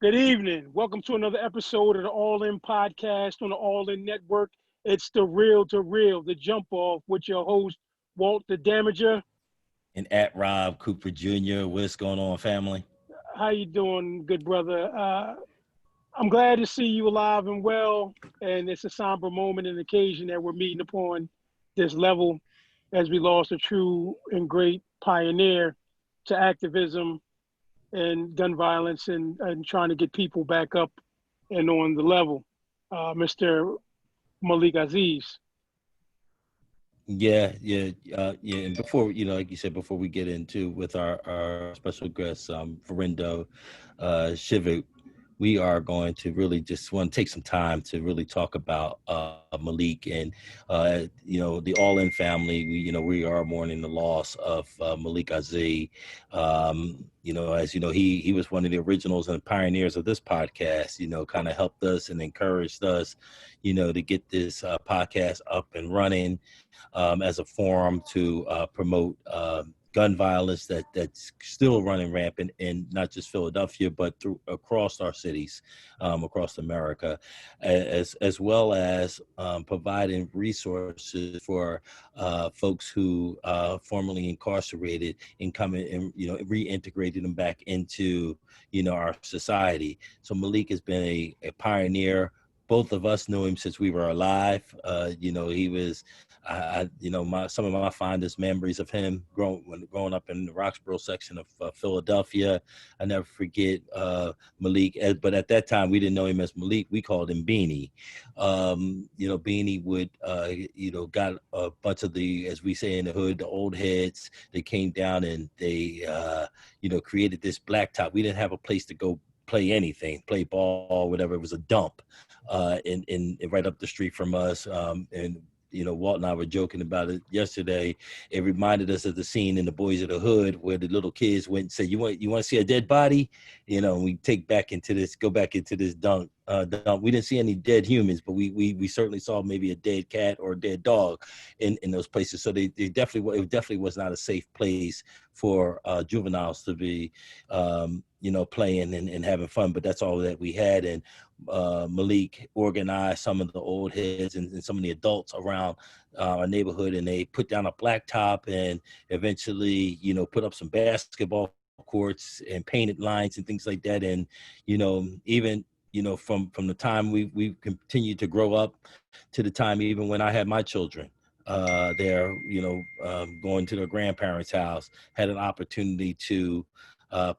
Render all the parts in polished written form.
Good evening. Welcome to another episode of the All In Podcast on the All In Network. It's the real to real, the jump off with your host, Walt the Damager. And at Rob Cooper Jr. What's going on, family? How you doing, good brother? I'm glad to see you alive and well, and it's a somber moment and occasion that we're meeting upon this level as we lost a true and great pioneer to activism and gun violence and trying to get people back up and on the level, Mr. Malik Aziz. Yeah. And before, like you said, before we get into with our special guest, Florindo Chivucute, we are going to really just want to take some time to really talk about Malik and the All In family. We are mourning the loss of Malik Aziz. As you know, he was one of the originals and pioneers of this podcast. Kind of helped us and encouraged us, to get this podcast up and running as a forum to promote gun violence that's still running rampant in not just Philadelphia, but across our cities, across America, as well as providing resources for folks who formerly incarcerated and coming and reintegrating them back into our society. So Malik has been a pioneer. Both of us knew him since we were alive. He was, some of my fondest memories of him growing up in the Roxborough section of Philadelphia. I never forget Malik. But at that time, we didn't know him as Malik. We called him Beanie. Beanie would, got a bunch of the, as we say in the hood, the old heads. They came down and they, created this blacktop. We didn't have a place to go play anything, play ball, whatever. It was a dump in right up the street from us. Walt and I were joking about it yesterday. It reminded us of the scene in The Boys of the Hood where the little kids went and said, you want to see a dead body? We go back into this dump. We didn't see any dead humans, but we certainly saw maybe a dead cat or a dead dog in those places. So it definitely was not a safe place for juveniles to be, playing and having fun. But that's all that we had. And Malik organized some of the old heads and some of the adults around our neighborhood, and they put down a blacktop and eventually, put up some basketball courts and painted lines and things like that. And, even, from the time we continued to grow up to the time even when I had my children there, going to their grandparents' house, had an opportunity to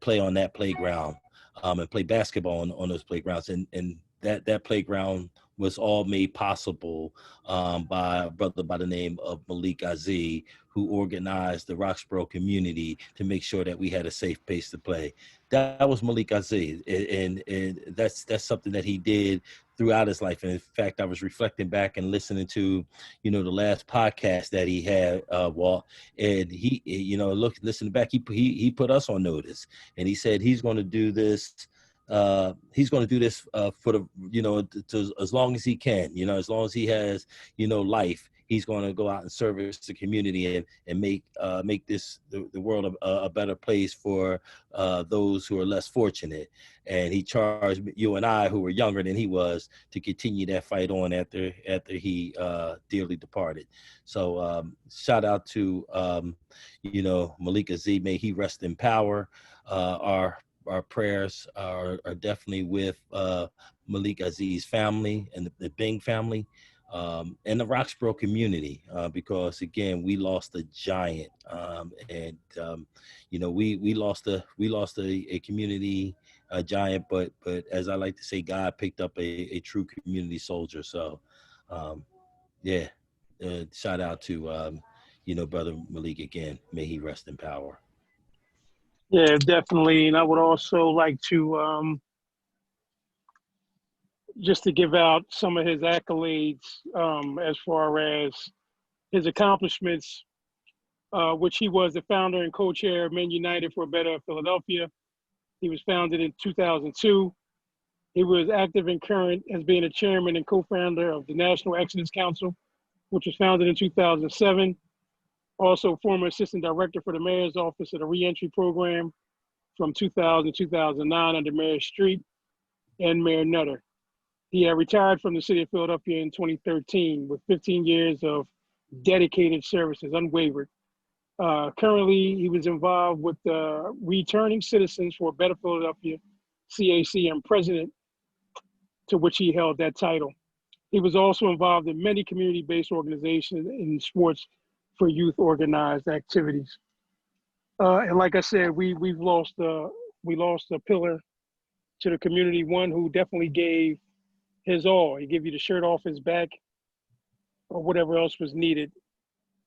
play on that playground and play basketball on those playgrounds. And that playground was all made possible by a brother by the name of Malik Aziz, who organized the Roxborough community to make sure that we had a safe place to play. That was Malik Aziz, and that's something that he did throughout his life. And in fact, I was reflecting back and listening to, the last podcast that he had, Walt, and he, listening back, he put us on notice, and he said he's going to do this. He's going to do this for the, as long as he can, as long as he has, life. He's going to go out and service the community and make this the world a better place for those who are less fortunate. And he charged you and I, who were younger than he was, to continue that fight on after he dearly departed. So shout out to Malik Aziz. May he rest in power. Our prayers are definitely with Malik Aziz's family and the Bing family. And the Roxborough community, because again, we lost a giant, and we lost a community giant, but as I like to say, God picked up a true community soldier. So, shout out to brother Malik again. May he rest in power. Yeah, definitely. And I would also like to just to give out some of his accolades as far as his accomplishments, which he was the founder and co-chair of Men United for a Better Philadelphia. He was founded in 2002. He was active and current as being a chairman and co-founder of the National Exodus Council, which was founded in 2007. Also former assistant director for the mayor's office of the reentry program from 2000 to 2009 under Mayor Street. and Mayor Nutter. He had retired from the city of Philadelphia in 2013 with 15 years of dedicated services, unwavered. Currently, he was involved with Returning Citizens for a Better Philadelphia, CAC, and president, to which he held that title. He was also involved in many community-based organizations in sports for youth organized activities. And like I said, we lost a pillar to the community, one who definitely gave his all. He gave you the shirt off his back or whatever else was needed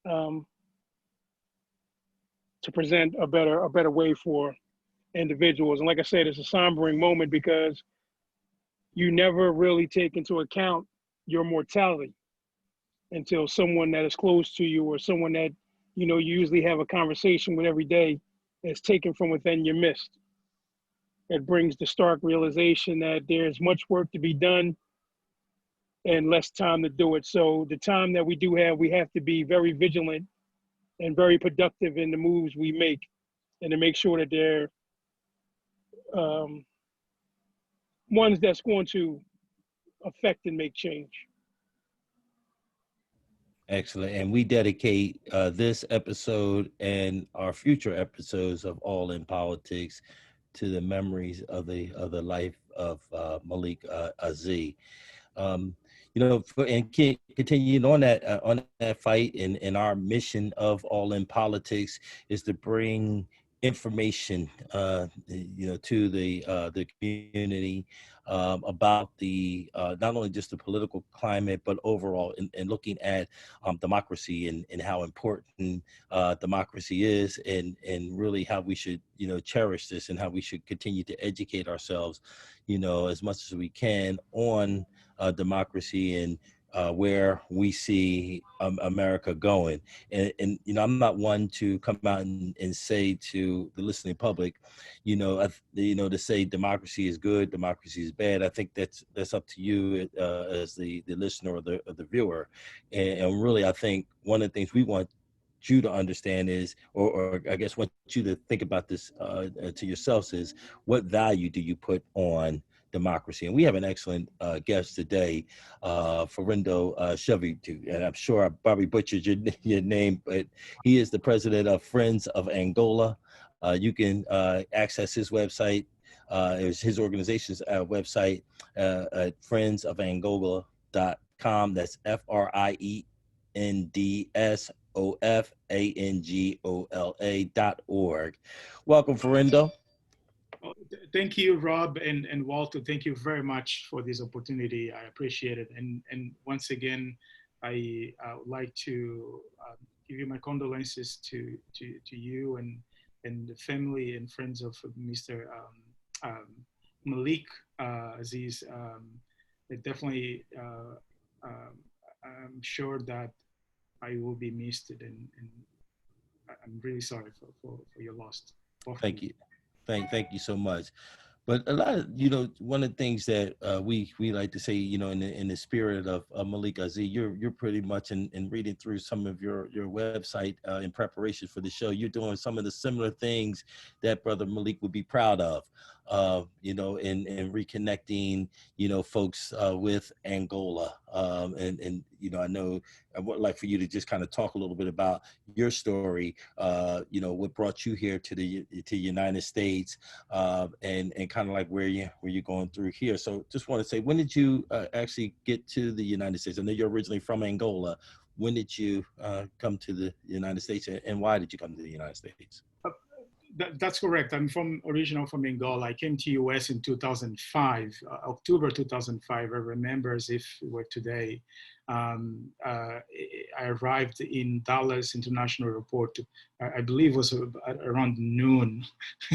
um, to present a better way for individuals. And like I said, it's a sombering moment because you never really take into account your mortality until someone that is close to you or someone that you usually have a conversation with every day is taken from within your midst. It brings the stark realization that there's much work to be done and less time to do it. So the time that we do have, we have to be very vigilant and very productive in the moves we make, and to make sure that they're ones that's going to affect and make change. Excellent. And we dedicate this episode and our future episodes of All in Politics to the memories of the life of Malik Aziz. And continuing on that fight, and our mission of All in Politics is to bring information, to the community about the not only just the political climate, but overall, and looking at democracy and how important democracy is, and really how we should cherish this, and how we should continue to educate ourselves, as much as we can on democracy and where we see America going. And I'm not one to come out and say to the listening public, to say democracy is good, democracy is bad. I think that's up to you as the listener or the viewer. And really, I think one of the things we want you to understand is, or I guess want you to think about this to yourselves, is what value do you put on democracy? And we have an excellent guest today, Florindo Chivucute, and I'm sure I probably butchered your name, but he is the president of Friends of Angola. You can access his website, his organization's website at friendsofangola.com. That's FriendsOfangola.org. Welcome, Florindo. Thank you, Rob and Walter. Thank you very much for this opportunity. I appreciate it. And once again, I would like to give you my condolences to you and the family and friends of Mr. Malik Aziz. Definitely, I'm sure that I will be missed, and I'm really sorry for your loss. Thank you. Thank you so much. But a lot of, one of the things that we like to say, in the spirit of Malik Aziz, you're pretty much in reading through some of your website in preparation for the show. You're doing some of the similar things that Brother Malik would be proud of, in reconnecting, folks with Angola. And I know I would like for you to just kind of talk a little bit about your story, what brought you here to the United States, and kind of like where you're going through here. So just want to say, when did you actually get to the United States? I know you're originally from Angola. When did you come to the United States, and why did you come to the United States? That's correct. I'm originally from Angola. I came to US in 2005, October 2005. I remember as if it were today. I arrived in Dallas International Airport. I believe it was around noon,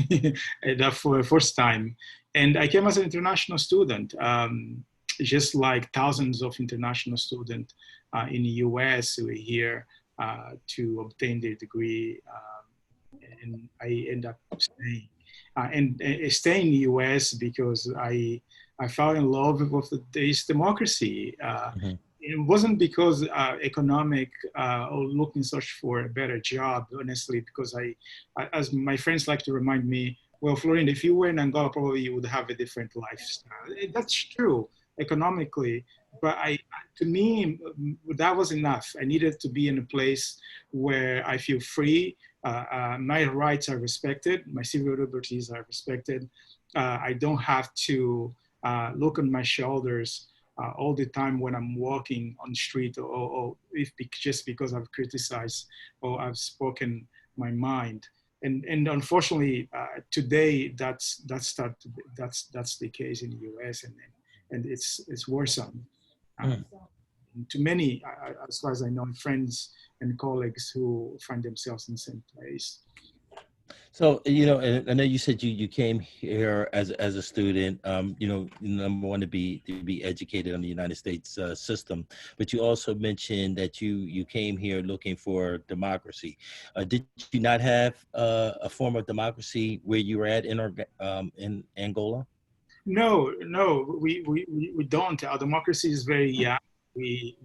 that for the first time. And I came as an international student, just like thousands of international students in the US who are here to obtain their degree. And I end up staying. And staying in the US because I fell in love with this democracy. Mm-hmm. It wasn't because economic or looking search for a better job, honestly, because I, as my friends like to remind me, well, Florindo, if you were in Angola, probably you would have a different lifestyle. That's true economically, but to me, that was enough. I needed to be in a place where I feel free. My rights are respected. My civil liberties are respected. I don't have to look on my shoulders all the time when I'm walking on the street, or if just because I've criticized or I've spoken my mind. And unfortunately, today that's the case in the U.S. and it's worrisome. Mm. To many, as far as I know, friends and colleagues who find themselves in the same place. So, and I know you said you came here as a student, number one, to be educated on the United States system, but you also mentioned that you came here looking for democracy. Did you not have a form of democracy where you were at in Angola? No, we don't. Our democracy is very young. We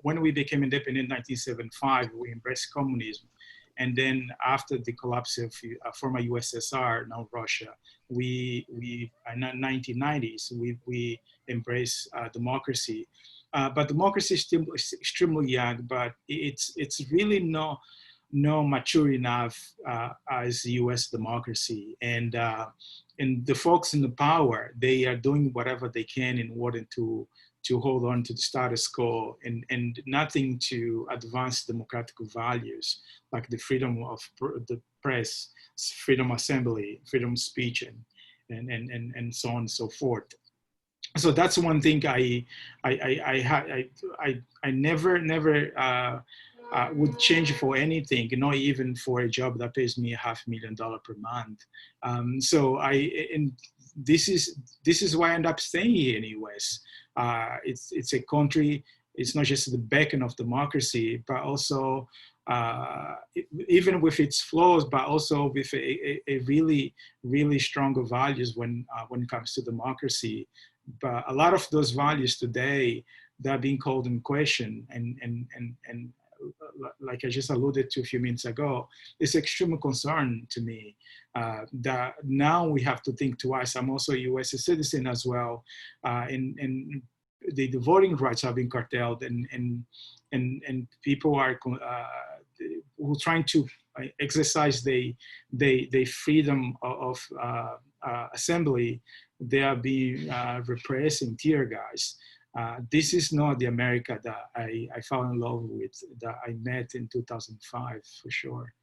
when we became independent in 1975, we embraced communism. And then after the collapse of former USSR, now Russia, in the 1990s, we embraced democracy. But democracy is still extremely young, but it's really no mature enough as U.S. democracy. And the folks in the power, they are doing whatever they can in order to hold on to the status quo and nothing to advance democratic values like the freedom of the press, freedom of assembly, freedom of speech, and so on and so forth. So that's one thing I never would change for anything, not even for a job that pays me $500,000 per month. And this is why I end up staying here in the US. It's a country. It's not just the beacon of democracy, but also even with its flaws, but also with a really strong values when it comes to democracy. But a lot of those values today, they're being called in question, and like I just alluded to a few minutes ago, it's extreme concern to me that now we have to think twice. I'm also a U.S. citizen as well, and the voting rights have been curtailed, and people are who are trying to exercise the freedom of assembly. They are being repressed in tear gas. This is not the America that I fell in love with, that I met in 2005, for sure.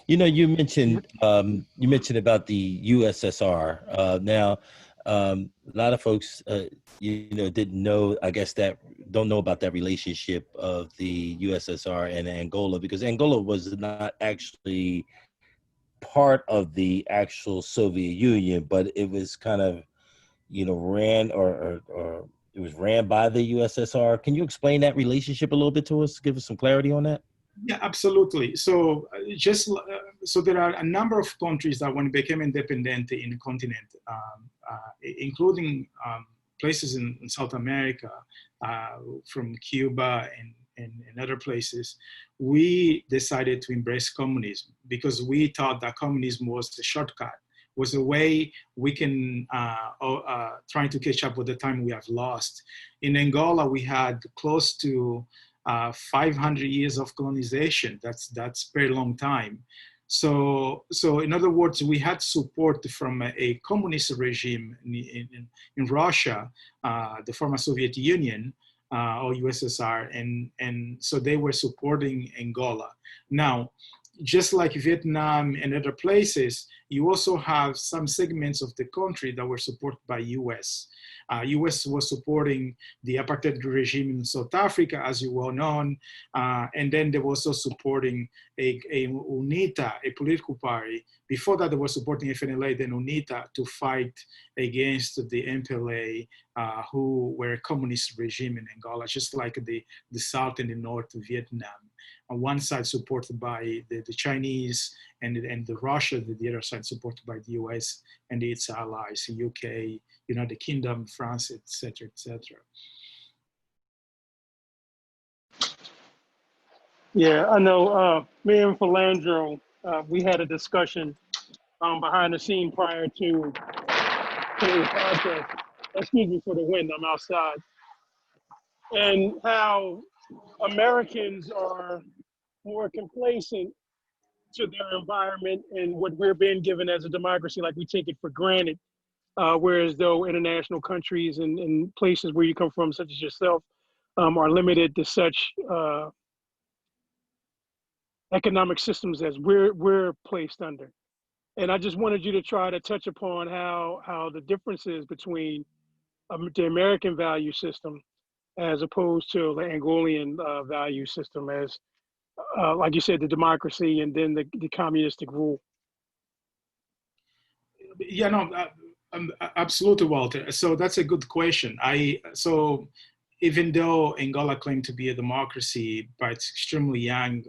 You mentioned about the USSR. Now, a lot of folks, didn't know. I guess that don't know about that relationship of the USSR and Angola, because Angola was not actually part of the actual Soviet Union, but it was kind of, ran or it was ran by the USSR. Can you explain that relationship a little bit to us? Give us some clarity on that. Yeah, absolutely. So so there are a number of countries that when it became independent in the continent, including places in South America, from Cuba and other places, we decided to embrace communism because we thought that communism was a shortcut, was a way we can trying to catch up with the time we have lost. In Angola, we had close to 500 years of colonization. That's very long time. So in other words, we had support from a communist regime in Russia, the former Soviet Union, or USSR, and so they were supporting Angola. Now, just like Vietnam and other places, you also have some segments of the country that were supported by US. US was supporting the apartheid regime in South Africa, as you well know, and then they were also supporting a UNITA, a political party. Before that, they were supporting FNLA, then UNITA, to fight against the MPLA, who were a communist regime in Angola, just like the South and the North of Vietnam. On one side supported by the Chinese and the Russia, the other side supported by the US and its allies, the UK, United Kingdom, France, etc., etc. Yeah, I know. Me and Philandro, we had a discussion behind the scene prior to the podcast. Excuse me for the wind, I'm outside. And how Americans are more complacent to their environment and what we're being given as a democracy, like we take it for granted. Whereas though international countries and places where you come from, such as yourself, are limited to such economic systems as we're placed under. And I just wanted you to try to touch upon how the differences between the American value system as opposed to the Angolan value system, as like you said, the democracy and then the communistic rule. Yeah, no, absolutely, Walter. So that's a good question. So even though Angola claimed to be a democracy, but it's extremely young,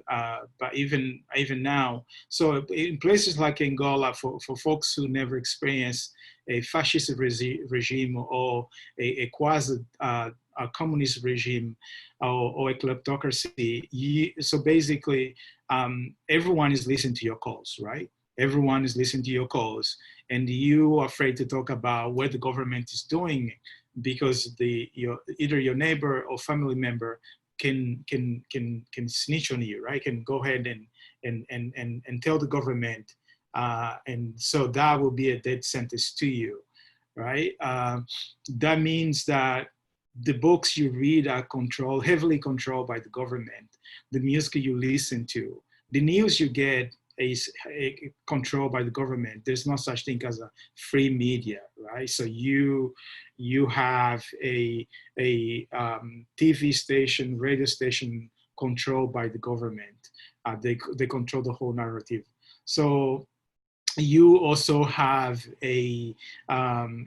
but even now, so in places like Angola, for folks who never experienced a fascist regime or a quasi a communist regime or a kleptocracy, so basically everyone is listening to your calls, right? Everyone is listening to your calls, and you are afraid to talk about what the government is doing because either your neighbor or family member can snitch on you, right? Can go ahead and tell the government, and so that will be a death sentence to you, right? That means that the books you read are heavily controlled by the government. The music you listen to, the news you get is controlled by the government. There's no such thing as a free media, right? So you have a TV station, radio station controlled by the government. They control the whole narrative. So you also have a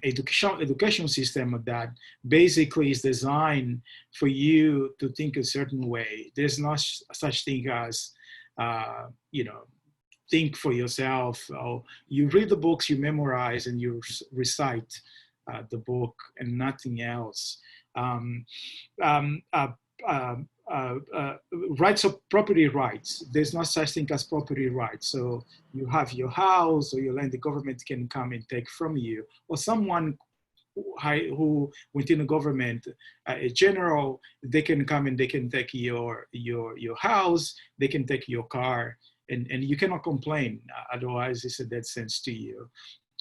education system that basically is designed for you to think a certain way. There's not such thing as think for yourself. You read the books, you memorize, and you recite the book and nothing else. Rights of property rights. There's no such thing as property rights. So you have your house or your land, the government can come and take from you, or someone who within the government, a general, they can come and they can take your house, they can take your car, and you cannot complain. Otherwise, it's a dead sense to you.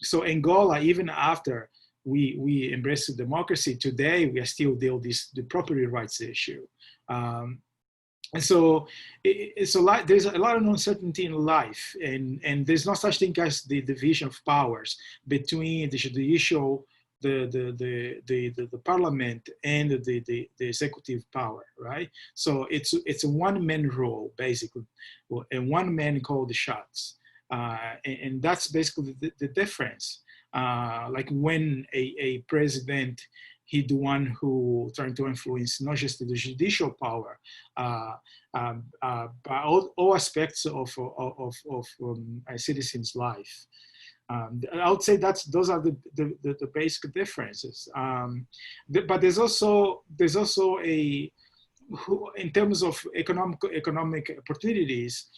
So Angola, even after we embraced democracy, today we are still dealing with the property rights issue. And so there's a lot of uncertainty in life, and there's no such thing as the division of powers between the judicial, the parliament, and the executive power, right? So it's a one-man rule, basically, and one man called the shots, and that's basically the difference. Like when a president, he the one who trying to influence not just the judicial power, but all aspects of a citizen's life. I would say those are the basic differences. But there's also in terms of economic opportunities,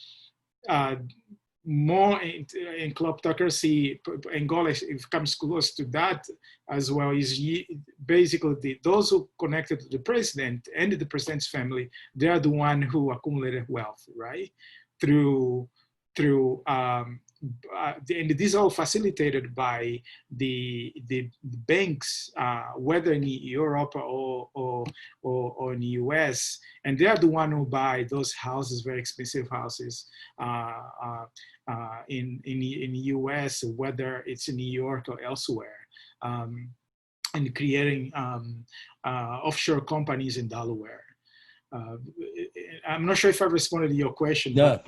more in kleptocracy, Angola comes close to that as well. Is basically those who connected to the president and the president's family, they are the one who accumulated wealth, right? And this is all facilitated by the banks, whether in Europe or in the US, and they are the one who buy those houses, very expensive houses, in the US, whether it's in New York or elsewhere, and creating offshore companies in Delaware. I'm not sure if I responded to your question. No,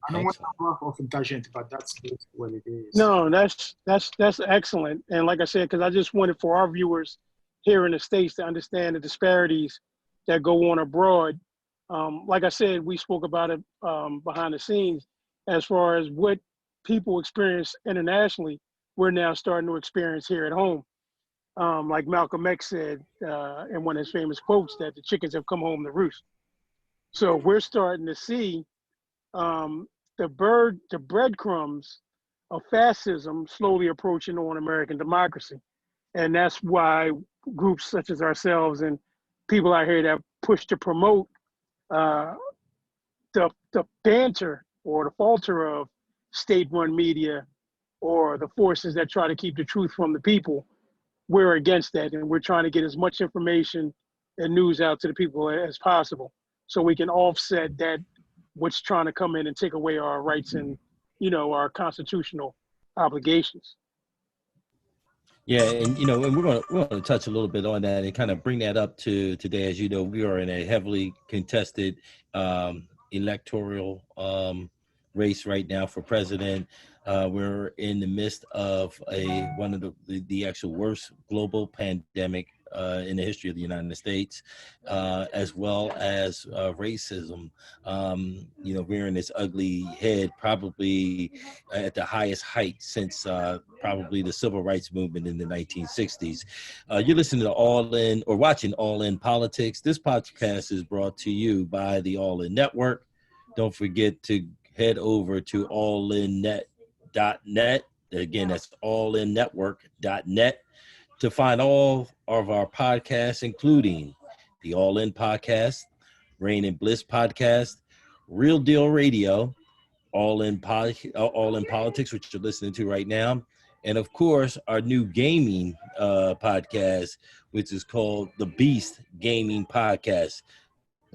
I don't want to talk off in tangent, but that's what it is. No, that's excellent. And like I said, because I just wanted for our viewers here in the States to understand the disparities that go on abroad. Like I said, we spoke about it behind the scenes. As far as what people experience internationally, we're now starting to experience here at home. Like Malcolm X said in one of his famous quotes, that the chickens have come home to roost. So we're starting to see the breadcrumbs of fascism slowly approaching on American democracy. And that's why groups such as ourselves and people out here that push to promote uh, the banter or the falter of state-run media or the forces that try to keep the truth from the people, we're against that. And we're trying to get as much information and news out to the people as possible so we can offset that what's trying to come in and take away our rights and, our constitutional obligations. Yeah, and and we're gonna touch a little bit on that and kind of bring that up to today. As you know, we are in a heavily contested electoral race right now for president. We're in the midst of one of the actual worst global pandemic in the history of the United States, as well as racism. Rearing its ugly head, probably at the highest height since probably the civil rights movement in the 1960s. You're listening to All In or watching All In Politics. This podcast is brought to you by the All In Network. Don't forget to head over to allinnet.net. Again, that's allinnetwork.net to find all of our podcasts, including the All In Podcast, Rain and Bliss Podcast, Real Deal Radio, All In Politics, which you're listening to right now, and of course our new gaming podcast, which is called the Beast Gaming Podcast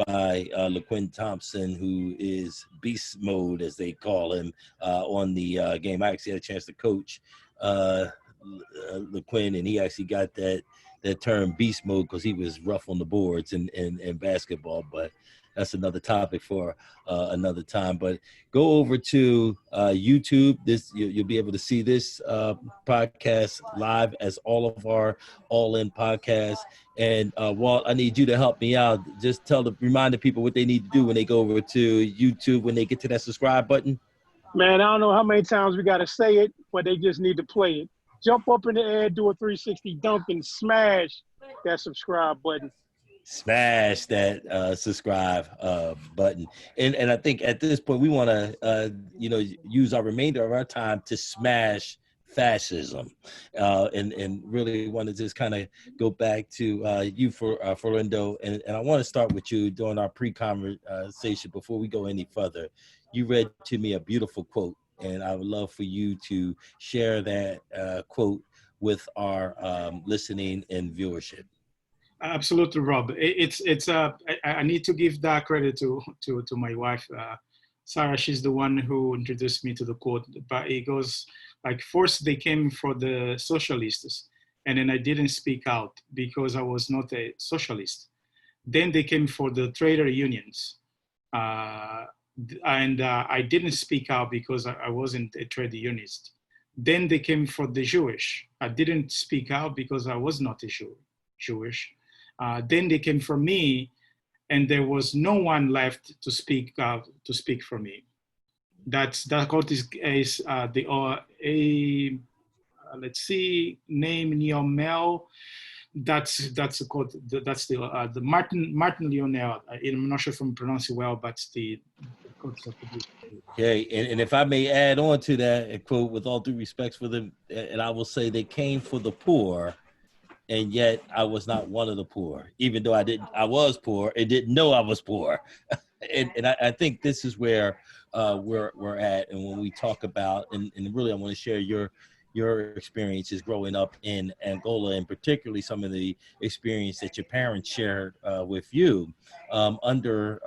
by LaQuinn Thompson, who is beast mode, as they call him, on the game. I actually had a chance to coach LaQuinn, and he actually got that term beast mode because he was rough on the boards in basketball. But that's another topic for another time. But go over to YouTube. You'll be able to see this podcast live as all of our All In podcasts. And Walt, I need you to help me out. Just remind the people what they need to do when they go over to YouTube, when they get to that subscribe button. Man, I don't know how many times we got to say it, but they just need to play it. Jump up in the air, do a 360 dunk, and smash that subscribe button. Smash that subscribe button. And I think at this point, we want to, use our remainder of our time to smash fascism, and really want to just kind of go back to you for Florindo, and I want to start with you during our pre-conversation before we go any further. You read to me a beautiful quote, and I would love for you to share that quote with our listening and viewership. Absolutely, Rob. I need to give that credit to my wife, Sarah. She's the one who introduced me to the quote. But it goes like, first they came for the socialists, and then I didn't speak out because I was not a socialist. Then they came for the trader unions, and I didn't speak out because I wasn't a trade unionist. Then they came for the Jewish. I didn't speak out because I was not a Jewish. Then they came for me, and there was no one left to speak for me. That quote is let's see, name Niomel. That's a quote. That's the Martin Lionel. I'm not sure if I'm pronouncing it well, but the quote. Okay, and if I may add on to that quote, with all due respect for them, and I will say they came for the poor. And yet I was not one of the poor, even though I was poor and didn't know I was poor. and I think this is where we're at. And when we talk about, and really I want to share your experiences growing up in Angola, and particularly some of the experience that your parents shared with you under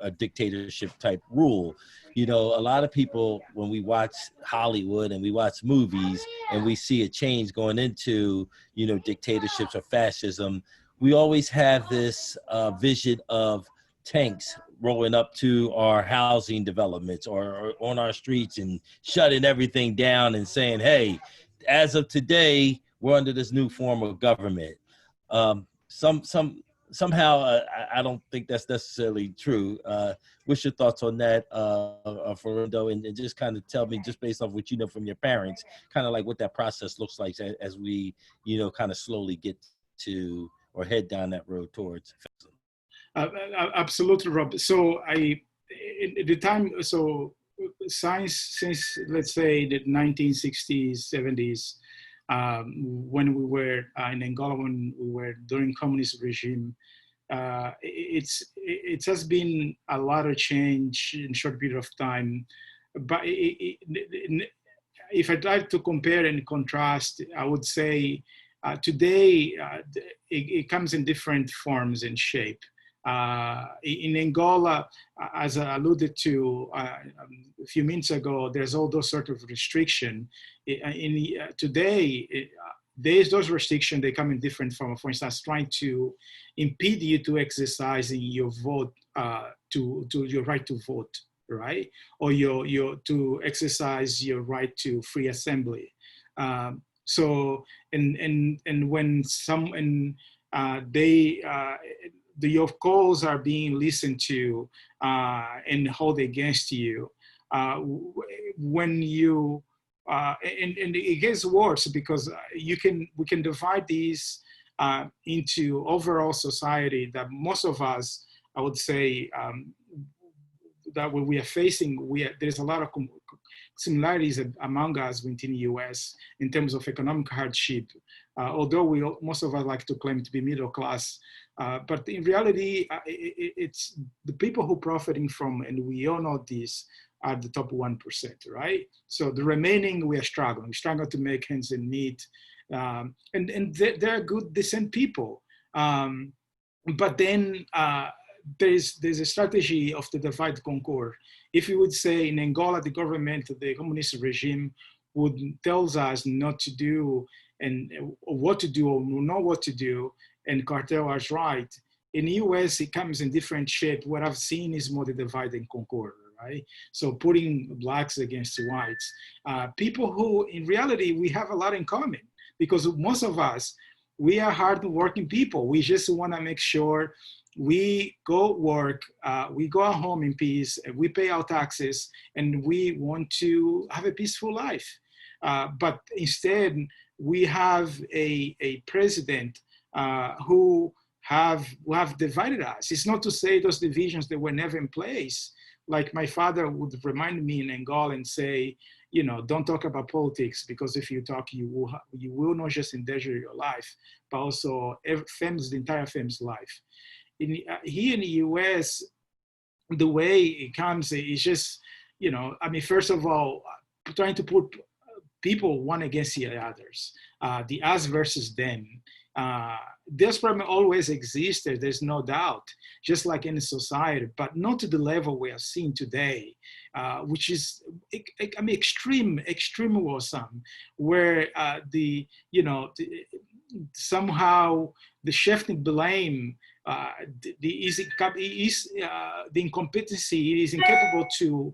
a dictatorship type rule. A lot of people, when we watch Hollywood and we watch movies and we see a change going into, dictatorships or fascism, we always have this vision of tanks rolling up to our housing developments or on our streets and shutting everything down and saying, hey, as of today, we're under this new form of government. Somehow, I don't think that's necessarily true. What's your thoughts on that, Florindo? And just kind of tell me, just based off what you know from your parents, kind of like what that process looks like as we, kind of slowly get to or head down that road towards fascism. Absolutely, Rob. So science since, let's say, the 1960s, 70s, when we were in Angola, when we were during communist regime, it has been a lot of change in a short period of time. But if I try to compare and contrast, I would say today it comes in different forms and shape. In Angola, as I alluded to a few minutes ago, there's all those sort of restriction. Today, those restrictions, they come in different forms. For instance, trying to impede you to exercising your vote, to your right to vote, right? Or to exercise your right to free assembly. So, and when your calls are being listened to and held against you, when you and it gets worse because we can divide these into overall society that most of us, I would say, that when we are facing, there's a lot of similarities among us within the US in terms of economic hardship, although most of us like to claim to be middle class. But in reality, it's the people who profiting from, and we all know this, are the top 1%, right? So the remaining, we are struggling to make ends meet. And they're good, decent people. But then there's a strategy of the divide conquer. If you would say in Angola, the government, the communist regime would tells us not to do and what to do or not what to do, and cartel was right. In the US, it comes in different shape. What I've seen is more the divide and conquer, right? So putting blacks against whites. People who, in reality, we have a lot in common because most of us, we are hard-working people. We just want to make sure we go work, we go home in peace, we pay our taxes, and we want to have a peaceful life. But instead, we have a president who have divided us. It's not to say those divisions that were never in place. Like my father would remind me in Angola and say, you know, don't talk about politics because if you talk, you will not just endanger your life, but also the entire family's life. Here in the US, the way it comes is just, you know, I mean, first of all, trying to put people one against the others, the us versus them. This problem always existed, there's no doubt, just like any society, but not to the level we are seeing today, which is, I mean, extreme awesome, where somehow the shifting blame, the incompetency, it is incapable to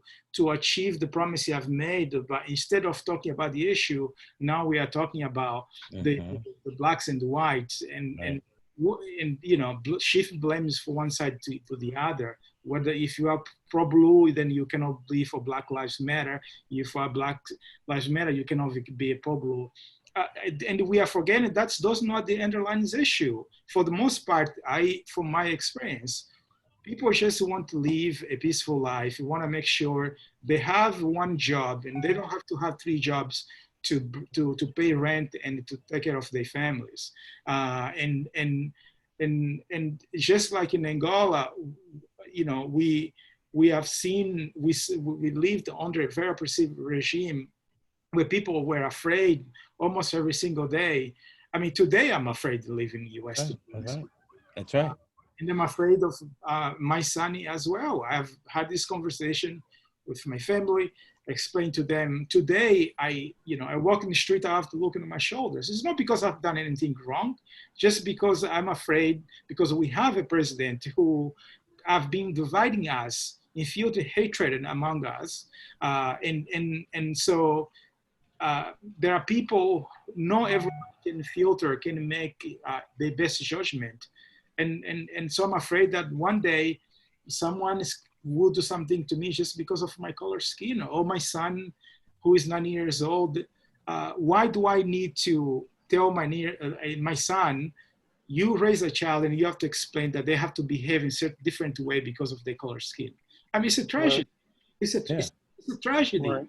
achieve the promise you have made. But instead of talking about the issue, now we are talking about the blacks and the whites, and you know, shift blames for one side to the other. Whether if you are pro-blue, then you cannot be for Black Lives Matter. If you are Black Lives Matter, you cannot be a pro-blue. And we are forgetting those not the underlying issue. For the most part, from my experience, people just want to live a peaceful life. You want to make sure they have one job and they don't have to have 3 jobs to pay rent and to take care of their families. And just like in Angola, you know, we have seen, we lived under a very oppressive regime where people were afraid almost every single day. I mean, today I'm afraid to live in the US. That's right. And I'm afraid of my son as well. I've had this conversation with my family, explain to them, today I walk in the street, I have to look into my shoulders. It's not because I've done anything wrong, just because I'm afraid, because we have a president who have been dividing us, infusing hatred among us. And so there are people, not everyone can filter, can make the best judgment. And so I'm afraid that one day someone will do something to me just because of my color skin, or my son who is 9 years old. Why do I need to tell my son, you raise a child and you have to explain that they have to behave in a different way because of their color skin? I mean, it's a tragedy. It's It's a tragedy. Right.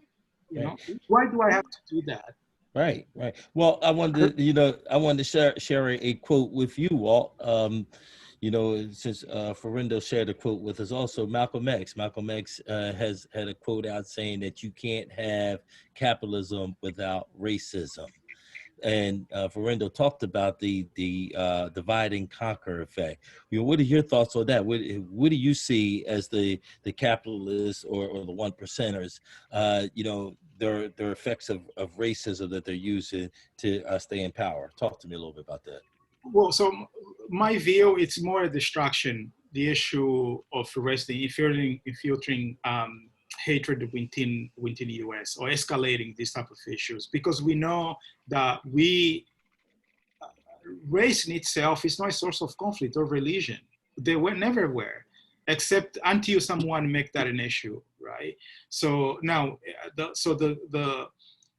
You know, why do I have to do that? Right, right. Well, I wanted to, I wanted to share a quote with you, Walt. Since Florindo shared a quote with us, also Malcolm X. Malcolm X has had a quote out saying that you can't have capitalism without racism. And Florindo talked about the divide and conquer effect. What are your thoughts on that? What do you see as the capitalists or the one percenters? Their effects of racism that they're using to stay in power. Talk to me a little bit about that. Well, so my view, it's more a distraction. The issue of arresting, infiltrating hatred within the U.S. or escalating these type of issues, because we know that race in itself is not a source of conflict or religion. They were never were, except until someone make that an issue, right? So now,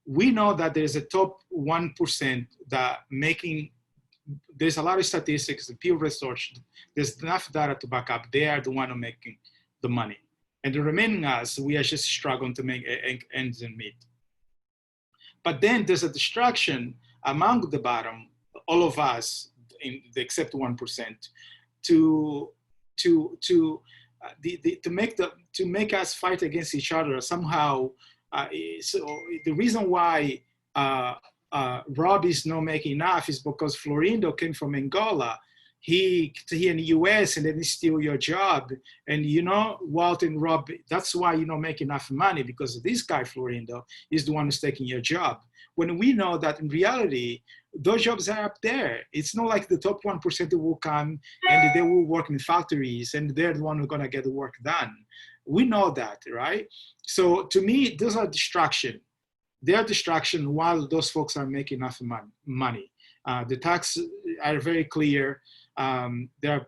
we know that there's a top 1% that making. There's a lot of statistics, the peer research. There's enough data to back up. They are the one who making the money. And the remaining us, we are just struggling to make ends meet. But then there's a distraction among the bottom, all of us, except 1%, to make us fight against each other somehow. So the reason why Rob is not making enough is because Florindo came from Angola. He in the US and then he steal your job. And Walt and Rob, that's why you don't make enough money, because this guy, Florindo, is the one who's taking your job. When we know that in reality, those jobs are up there. It's not like the top 1% who will come and they will work in factories and they're the one who's gonna get the work done. We know that, right? So to me, those are distraction. They are distraction while those folks are making enough money. The tax are very clear. There are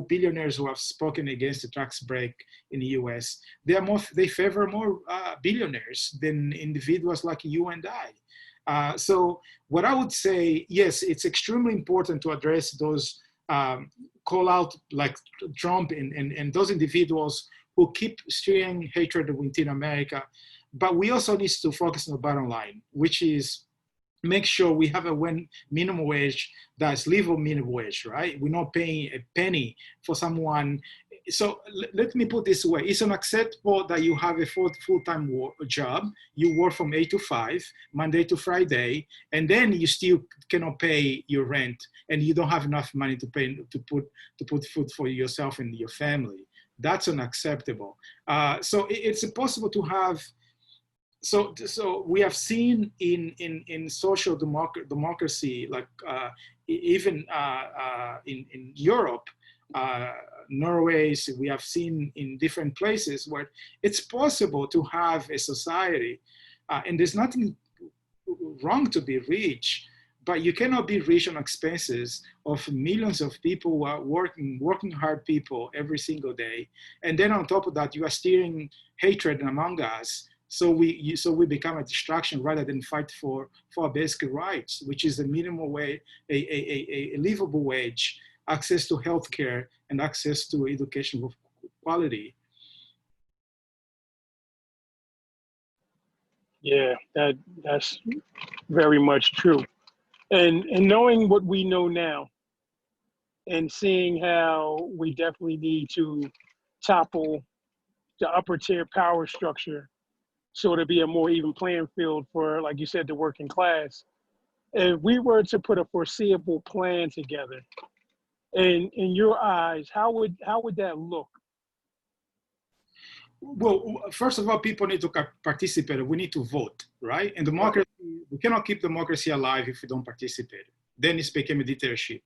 billionaires who have spoken against the tax break in the US. They favor more billionaires than individuals like you and I. So what I would say, yes, it's extremely important to address those call out like Trump and those individuals who keep stirring hatred within America. But we also need to focus on the bottom line, which is make sure we have a minimum wage that's livable minimum wage, right? We're not paying a penny for someone. So let me put this way. It's unacceptable that you have a full-time job. You work from 8 to 5, Monday to Friday, and then you still cannot pay your rent and you don't have enough money to put food for yourself and your family. That's unacceptable. So it's possible to have. So we have seen in social democracy, like even in Europe, Norway, we have seen in different places where it's possible to have a society, and there's nothing wrong to be rich, but you cannot be rich on expenses of millions of people who are working hard people every single day, and then on top of that, you are steering hatred among us. So we become a distraction rather than fight for our basic rights, which is a minimum wage, a livable wage, access to healthcare, and access to education of quality. Yeah, that's very much true. And knowing what we know now, and seeing how we definitely need to topple the upper tier power structure, so to be a more even playing field for, like you said, the working class. If we were to put a foreseeable plan together, in your eyes, how would that look? Well, first of all, people need to participate. We need to vote, right? And democracy, we cannot keep democracy alive if we don't participate. Then it's become a dictatorship.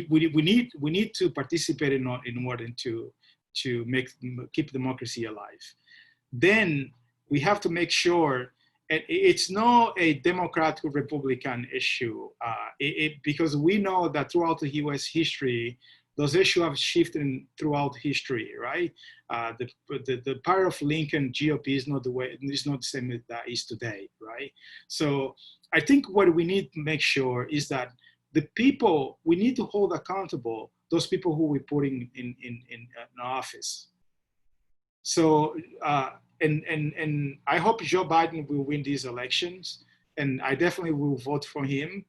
We need to participate in order to keep democracy alive. Then we have to make sure, and it's not a Democrat or Republican issue, because we know that throughout the US history, those issues have shifted throughout history, right? The power of Lincoln GOP is not the same as that is today, right? So I think what we need to make sure is that the people, we need to hold accountable those people who we're putting in office. So, and I hope Joe Biden will win these elections, and I definitely will vote for him.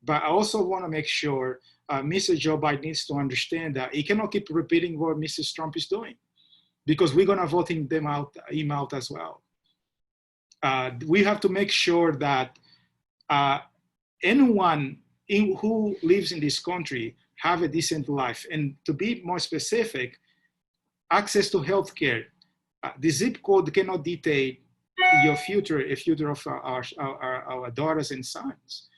But I also want to make sure Mr. Joe Biden needs to understand that he cannot keep repeating what Mrs. Trump is doing, because we're going to vote him out as well. We have to make sure that anyone who lives in this country have a decent life. And to be more specific, access to healthcare. The zip code cannot dictate your future, a future of our daughters and sons.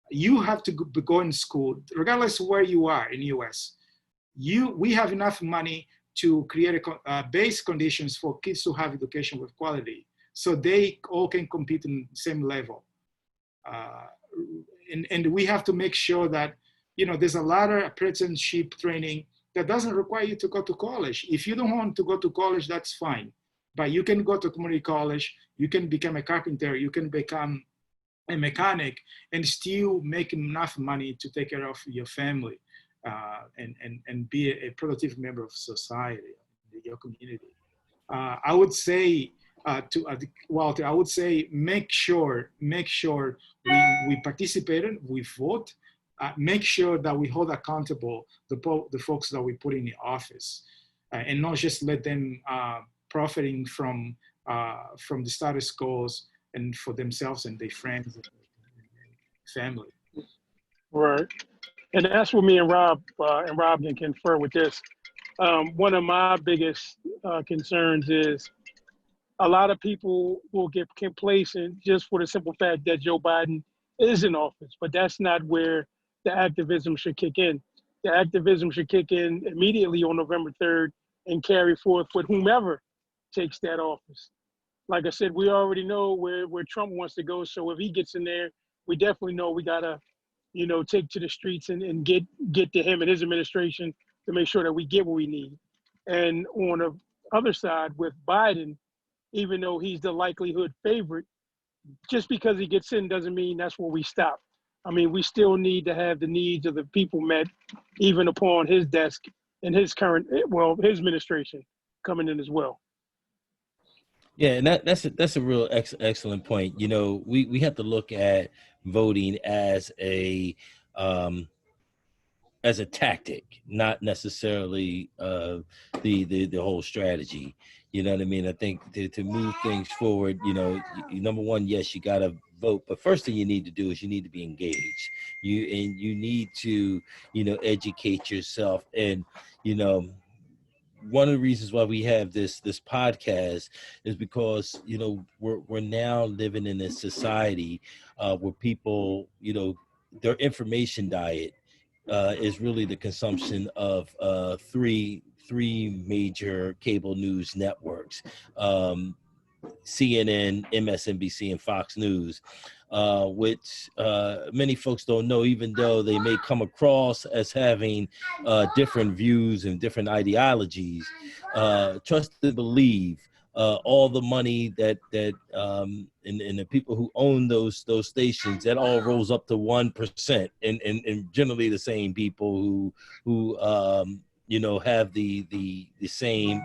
You have to go in school, regardless of where you are in the US. We have enough money to create base conditions for kids to have education with quality, so they all can compete in the same level. And we have to make sure that, there's a lot of apprenticeship training that doesn't require you to go to college. If you don't want to go to college, that's fine. But you can go to community college, you can become a carpenter, you can become a mechanic, and still make enough money to take care of your family and be a productive member of society, your community. I would say to Walter, I would say make sure we participate, we vote, make sure that we hold accountable the folks that we put in the office, and not just let them profiting from the status quo and for themselves and their friends and family. Right. And that's what me and Rob can confer with this. One of my biggest concerns is a lot of people will get complacent just for the simple fact that Joe Biden is in office, but that's not where the activism should kick in. The activism should kick in immediately on November 3rd and carry forth with whomever takes that office. Like I said, we already know where Trump wants to go. So if he gets in there, we definitely know we gotta, take to the streets and get to him and his administration to make sure that we get what we need. And on the other side with Biden, even though he's the likelihood favorite, just because he gets in doesn't mean that's where we stop. I mean, we still need to have the needs of the people met, even upon his desk and his his administration coming in as well. Yeah, and that's a real excellent point. We have to look at voting as a tactic, not necessarily the whole strategy. You know what I mean? I think to move things forward, number one, yes, you got to vote, but first thing you need to do is you need to be engaged. You need to educate yourself, and one of the reasons why we have this podcast is because we're now living in a society where people their information diet is really the consumption of three major cable news networks, CNN, MSNBC, and Fox News, which many folks don't know, even though they may come across as having different views and different ideologies. Trust and believe all the money that and the people who own those stations, that all rolls up to 1%, and generally the same people who have the same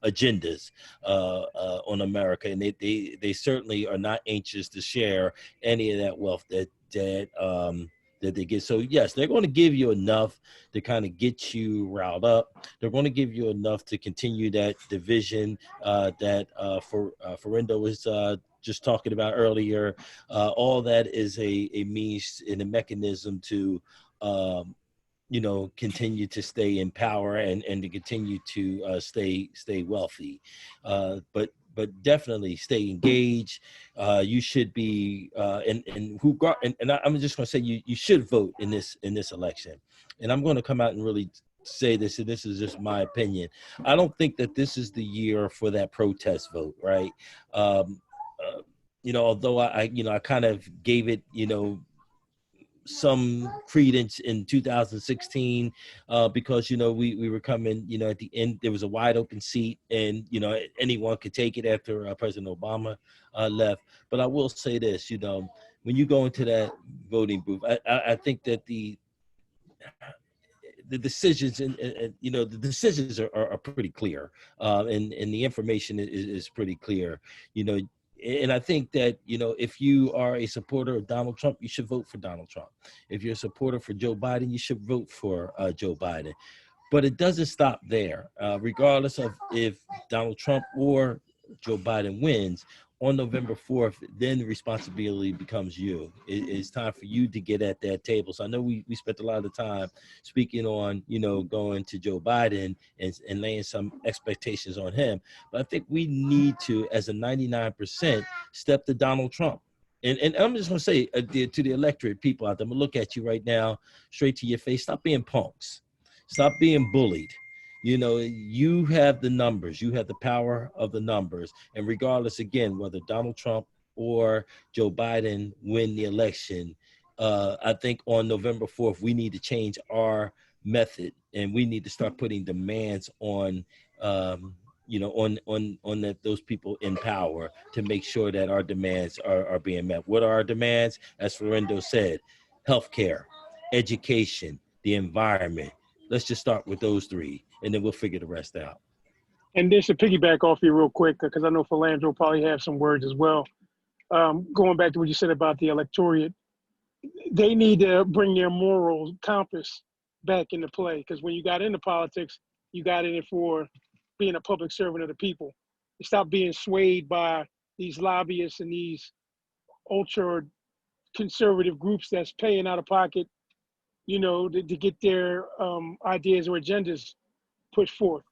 agendas on America, and they certainly are not anxious to share any of that wealth that they get. So yes, they're going to give you enough to kind of get you riled up. They're going to give you enough to continue that division that Florindo was just talking about earlier. All that is a means and a mechanism to continue to stay in power and to continue to stay wealthy, but definitely stay engaged. You should be and I'm just going to say you should vote in this election. And I'm going to come out and really say this, and this is just my opinion. I don't think that this is the year for that protest vote, right? Although I kind of gave it some credence in 2016 because we were coming at the end. There was a wide open seat, and anyone could take it after President Obama left. But I will say this, when you go into that voting booth, I think that the the decisions and you know, the decisions are pretty clear, and the information is pretty clear, you know. And I think that, you know, if you are a supporter of Donald Trump, you should vote for Donald Trump. If you're a supporter for Joe Biden, you should vote for Joe Biden. But it doesn't stop there. Regardless of if Donald Trump or Joe Biden wins on November 4th, then the responsibility becomes you. It's time for you to get at that table. So I know we spent a lot of time speaking on, you know, going to Joe Biden and laying some expectations on him. But I think we need to, as a 99%, step to Donald Trump. And I'm just going to say to the electorate, people out there, I'm going to look at you right now, straight to your face. Stop being punks. Stop being bullied. You know, you have the numbers, you have the power of the numbers. And regardless, again, whether Donald Trump or Joe Biden win the election, I think on November 4th, we need to change our method, and we need to start putting demands on, you know, on those people in power to make sure that our demands are being met. What are our demands? As Florindo said, healthcare, education, the environment. Let's just start with those three, and then we'll figure the rest out. And just to piggyback off you real quick, because I know Philandro probably have some words as well. Going back to what you said about the electorate, they need to bring their moral compass back into play, because when you got into politics, you got in it for being a public servant of the people. Stop being swayed by these lobbyists and these ultra conservative groups that's paying out of pocket, you know, to get their ideas or agendas pushed forth.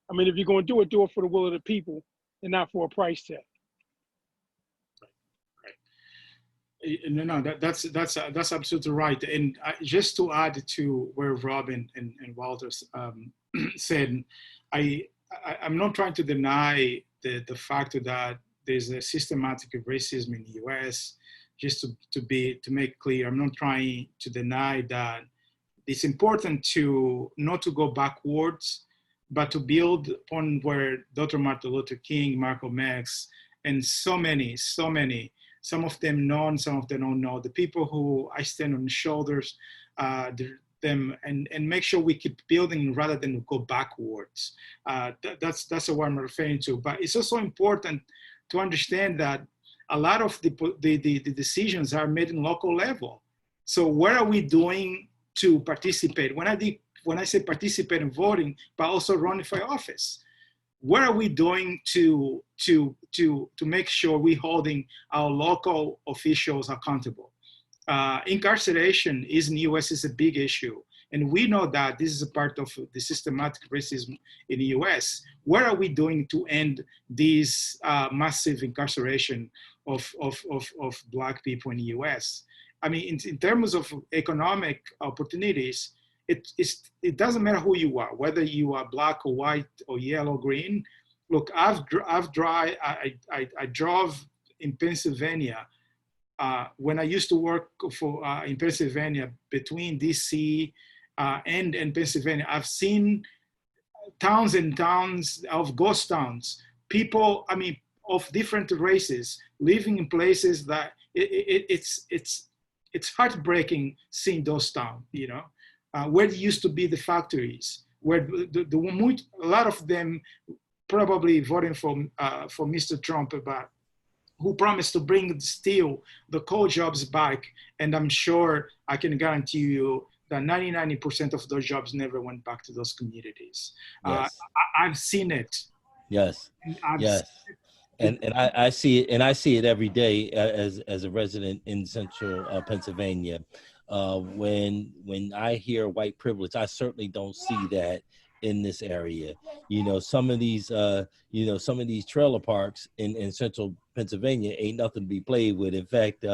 I mean, if you're going to do it for the will of the people and not for a price tag. No, that's absolutely right. And just to add to where Robin and Walter said, I'm not trying to deny the fact that there's a systematic racism in the U.S. Just to make clear, I'm not trying to deny that it's important to not to go backwards, but to build upon where Dr. Martin Luther King, Malcolm X, and so many, some of them known, some of them don't know, the people who I stand on the shoulders, them, and make sure we keep building rather than go backwards. That's what I'm referring to. But it's also important to understand that a lot of the decisions are made in local level. So what are we doing to participate? When I say participate in voting, but also running for office, what are we doing to make sure we're holding our local officials accountable? Incarceration in the U.S. is a big issue, and we know that this is a part of the systematic racism in the U.S. What are we doing to end this massive incarceration of Black people in the U.S.? I mean, in terms of economic opportunities, it doesn't matter who you are, whether you are Black or white or yellow, green. Look, I drove in Pennsylvania when I used to work in Pennsylvania, between DC and Pennsylvania. I've seen towns and towns of ghost towns, people, I mean, of different races living in places that it's heartbreaking seeing those towns, you know, where there used to be the factories, where a lot of them probably voting for Mr. Trump, but who promised to bring still the coal jobs back. And I'm sure I can guarantee you that 99% of those jobs never went back to those communities. Yes. I've seen it. Yes. Yes. And I see it, and I see it every day as a resident in central Pennsylvania. When I hear white privilege, I certainly don't see that in this area. You know, some of these trailer parks in central Pennsylvania ain't nothing to be played with. In fact,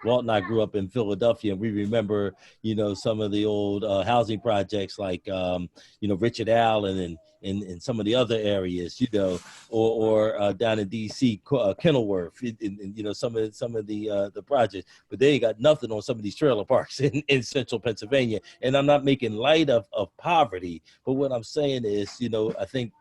Walt and I grew up in Philadelphia, and we remember, you know, some of the old housing projects like, you know, Richard Allen and some of the other areas, you know, or down in DC, Kenilworth, and you know, some of the projects, but they ain't got nothing on some of these trailer parks in central Pennsylvania. And I'm not making light of poverty, but what I'm saying is, you know, I think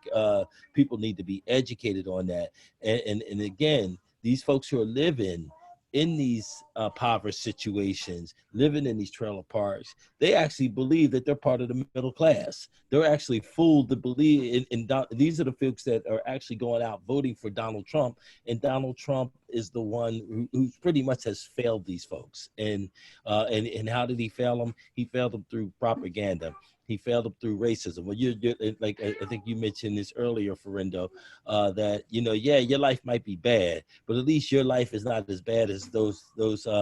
people need to be educated on that. And again, these folks who are living in these impoverished situations, living in these trailer parks, they actually believe that they're part of the middle class. They're actually fooled to believe these are the folks that are actually going out voting for Donald Trump, and Donald Trump is the one who pretty much has failed these folks. And how did he fail them? He failed them through propaganda. He failed them through racism. Well, you're like I think you mentioned this earlier, Florindo, that yeah, your life might be bad, but at least your life is not as bad as those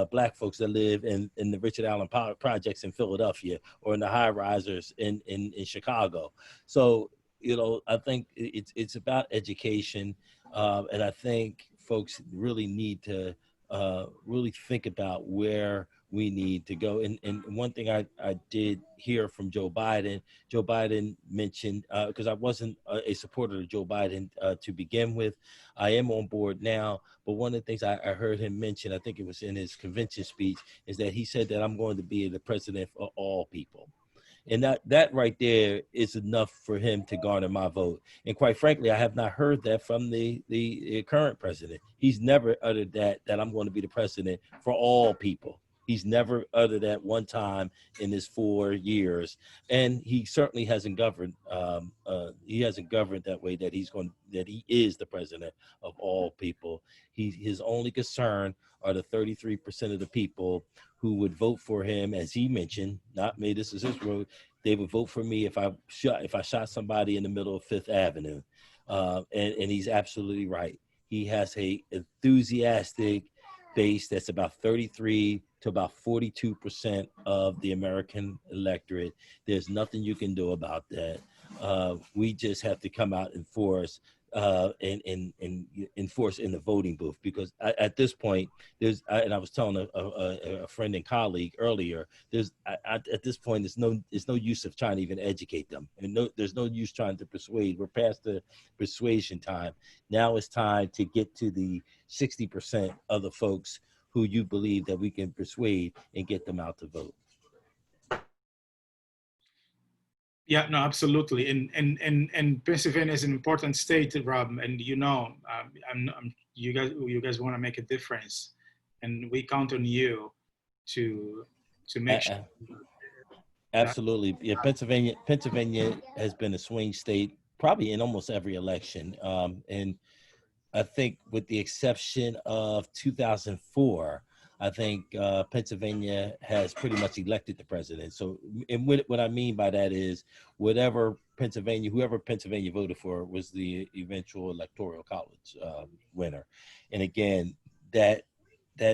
black folks that live in the Richard Allen projects in Philadelphia or in the high risers in Chicago. So I think it's about education, and I think folks really need to really think about where we need to go. And one thing I did hear from Joe Biden mentioned, because I wasn't a supporter of Joe Biden to begin with. I am on board now, but one of the things I heard him mention, I think it was in his convention speech, is that he said that I'm going to be the president for all people. And that right there is enough for him to garner my vote. And quite frankly, I have not heard that from the current president. He's never uttered that I'm going to be the president for all people. He's never uttered that one time in his 4 years, and he certainly hasn't governed. He hasn't governed that way. That he is the president of all people. His only concern are the 33% of the people who would vote for him, as he mentioned. Not me. This is his word. They would vote for me if I shot somebody in the middle of Fifth Avenue, and he's absolutely right. He has a enthusiastic base that's about 33 to about 42% of the American electorate. There's nothing you can do about that. We just have to come out and force and enforce in the voting booth, because at this point, and I was telling a friend and colleague earlier, at this point, there's no use of trying to even educate them, and there's no use trying to persuade. We're past the persuasion time. Now it's time to get to the 60% of the folks who you believe that we can persuade and get them out to vote. Yeah, no, absolutely. And Pennsylvania is an important state, Rob, and you guys want to make a difference, and we count on you to make sure. Absolutely. Yeah, Pennsylvania has been a swing state probably in almost every election. And I think with the exception of 2004, I think Pennsylvania has pretty much elected the president. So, and what I mean by that is whoever Pennsylvania voted for was the eventual electoral college winner. And again, that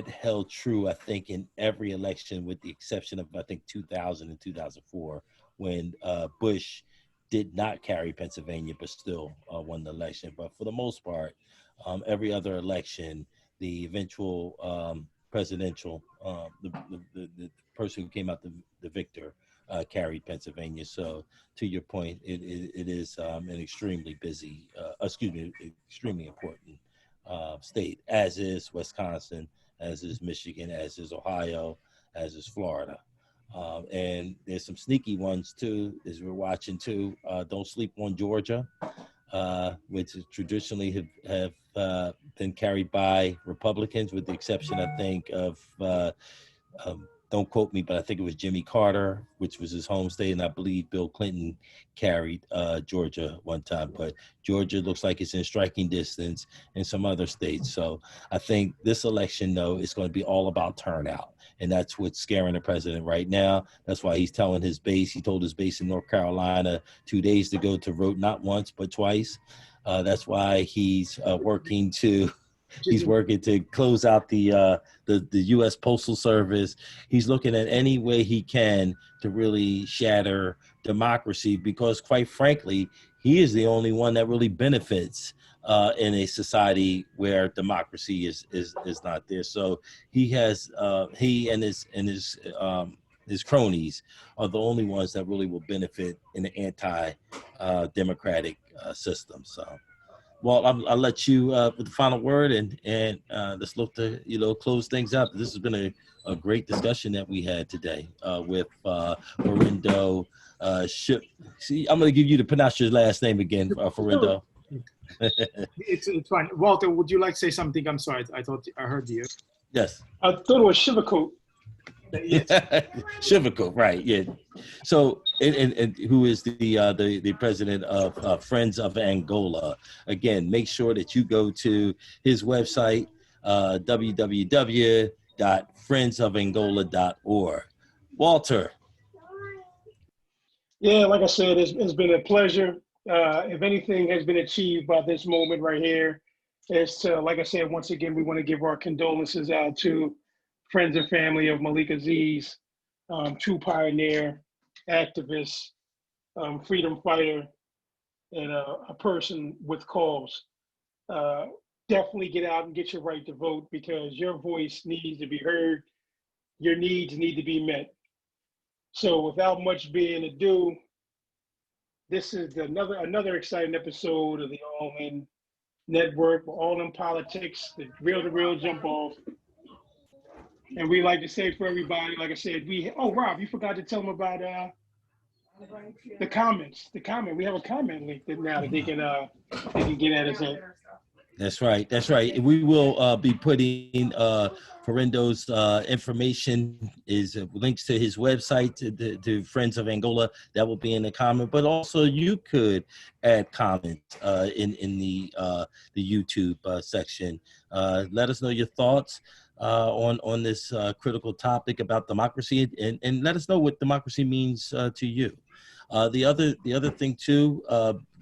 held true, I think, in every election with the exception of, I think, 2000 and 2004, when Bush did not carry Pennsylvania, but still won the election. But for the most part, every other election, the eventual presidential, the person who came out the victor carried Pennsylvania. So to your point, it is an extremely busy, extremely important state, as is Wisconsin, as is Michigan, as is Ohio, as is Florida. And there's some sneaky ones too, as we're watching too. Don't sleep on Georgia, which traditionally have been carried by Republicans, with the exception, I think, of don't quote me, but I think it was Jimmy Carter, which was his home state, and I believe Bill Clinton carried Georgia one time. But Georgia looks like it's in striking distance in some other states. So I think this election, though, is going to be all about turnout. And that's what's scaring the president right now. That's why he's telling his base. He told his base in North Carolina 2 days ago to vote not once, but twice. That's why he's working to close out the U.S. Postal Service. He's looking at any way he can to really shatter democracy, because, quite frankly, he is the only one that really benefits in a society where democracy is not there. So he and his cronies are the only ones that really will benefit in an anti-democratic system. So, well, I'll let you with the final word, and let's look to close things up. This has been a great discussion that we had today with Florindo Chivucute. See, I'm going to give you to pronounce your last name again, Florindo. It's fine. Walter, would you like to say something? I'm sorry, I thought I heard you. Yes. I thought it was Chivucute. Yes. Chivucute, right? Yeah. So, and who is the president of Friends of Angola? Again, make sure that you go to his website, www.friendsofangola.org. Walter. Yeah, like I said, it's been a pleasure. If anything has been achieved by this moment right here, is to, like I said, once again, we want to give our condolences out to friends and family of Malik Aziz, true pioneer, activist, freedom fighter, and a person with cause. Uh, Definitely get out and get your right to vote because your voice needs to be heard. Your needs need to be met. So without much being ado, this is another exciting episode of the All In Network, All In Politics, the real to real jump off. And we like to say for everybody, like I said, Rob, you forgot to tell them about the comments. The comment. We have a comment link that now that they can get at us at. That's right. That's right. We will be putting Florindo's information, is links to his website, to Friends of Angola. That will be in the comment. But also, you could add comments in the YouTube section. Let us know your thoughts on this critical topic about democracy, and let us know what democracy means to you. The other thing too,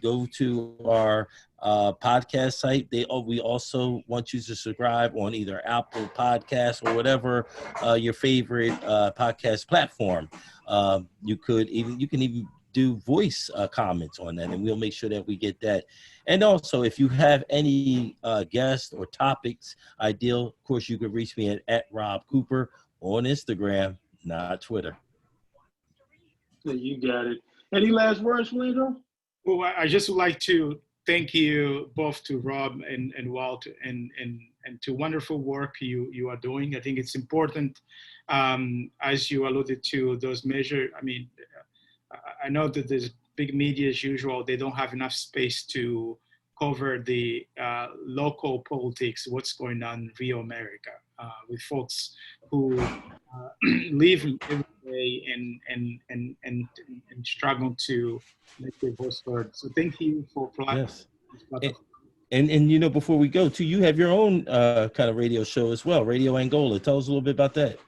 go to our podcast site. We also want you to subscribe on either Apple Podcasts or whatever your favorite podcast platform. You can even do voice comments on that, and we'll make sure that we get that. And also, if you have any guests or topics ideal, of course, you can reach me at Rob Cooper on Instagram, not Twitter. Yeah, you got it. Any last words, Florindo? Well, I just would like to thank you both, to Rob and Walt, and to wonderful work you are doing. I think it's important, as you alluded to, those measures. I mean, I know that there's big media as usual. They don't have enough space to cover the local politics, what's going on in Rio America, with folks who live every day and struggle to make their voice heard. So thank you for providing Yes. this platform. And you know, before we go too, you have your own kind of radio show as well, Radio Angola. Tell us a little bit about that.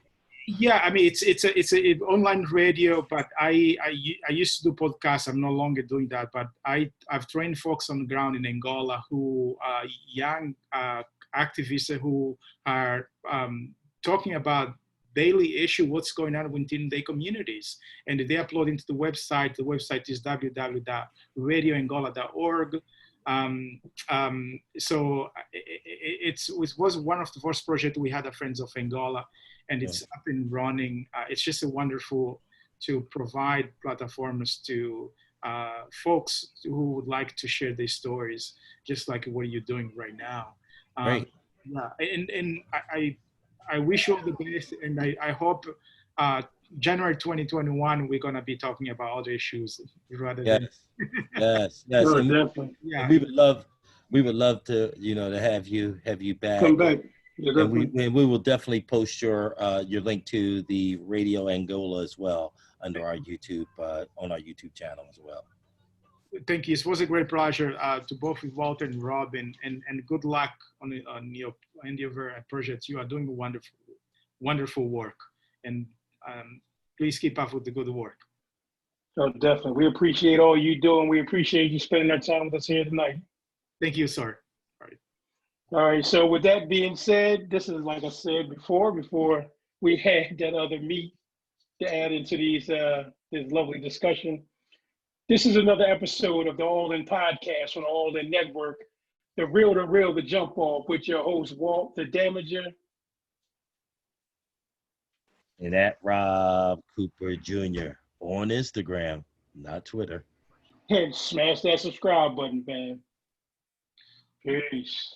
Yeah, I mean, it's a online radio, but I used to do podcasts. I'm no longer doing that, but I've trained folks on the ground in Angola who are young activists who are talking about daily issue, what's going on within their communities, and they upload into the website. The website is www.radioangola.org. So it was one of the first projects we had at Friends of Angola, and it's up and running. It's just a wonderful to provide platforms to folks who would like to share their stories, just like what you're doing right now. Great. Yeah, and I wish you all the best, and I hope January 2021 we're gonna be talking about other issues rather than. Yes. No, And definitely. Yeah. we would love to, to have you back. Come back. Yeah, And definitely. we will definitely post your link to the Radio Angola as well under our YouTube on our YouTube channel as well. Thank you. It was a great pleasure to both with Walter and Rob, and good luck on your endeavor projects. You are doing wonderful work, and please keep up with the good work. Oh, definitely. We appreciate all you do, and we appreciate you spending that time with us here tonight. Thank you, sir. All right. So with that being said, this is, like I said before we had that other meat to add into this lovely discussion. This is another episode of the All In Podcast on the All In Network, the real to real, the jump off, with your host, Walt the Damager. And at Rob Cooper Jr. on Instagram, not Twitter. And smash that subscribe button, man. Peace.